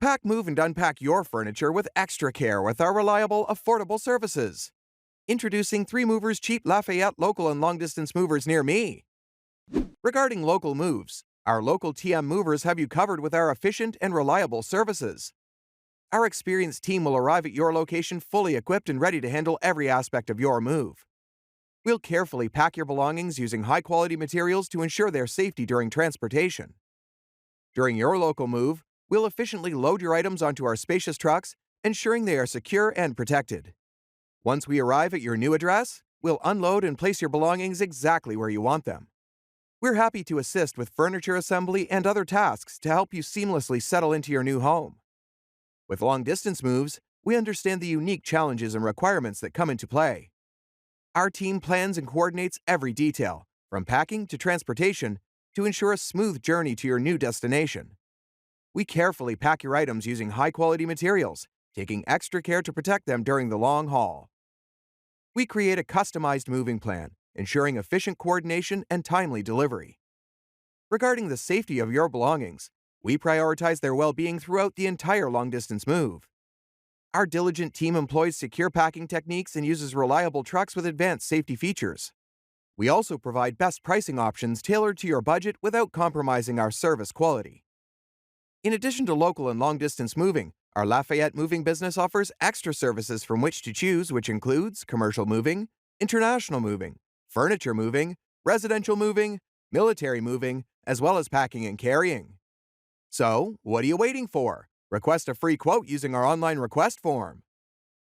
Pack, move, and unpack your furniture with extra care with our reliable, affordable services. Introducing 3 Movers Cheap Lafayette local and long-distance movers near me. Regarding local moves, our local TM movers have you covered with our efficient and reliable services. Our experienced team will arrive at your location fully equipped and ready to handle every aspect of your move. We'll carefully pack your belongings using high-quality materials to ensure their safety during transportation. During your local move, we'll efficiently load your items onto our spacious trucks, ensuring they are secure and protected. Once we arrive at your new address, we'll unload and place your belongings exactly where you want them. We're happy to assist with furniture assembly and other tasks to help you seamlessly settle into your new home. With long-distance moves, we understand the unique challenges and requirements that come into play. Our team plans and coordinates every detail, from packing to transportation, to ensure a smooth journey to your new destination. We carefully pack your items using high-quality materials, taking extra care to protect them during the long haul. We create a customized moving plan, ensuring efficient coordination and timely delivery. Regarding the safety of your belongings, we prioritize their well-being throughout the entire long-distance move. Our diligent team employs secure packing techniques and uses reliable trucks with advanced safety features. We also provide best pricing options tailored to your budget without compromising our service quality. In addition to local and long-distance moving, our Lafayette moving business offers extra services from which to choose, which includes commercial moving, international moving, furniture moving, residential moving, military moving, as well as packing and carrying. So, what are you waiting for? Request a free quote using our online request form.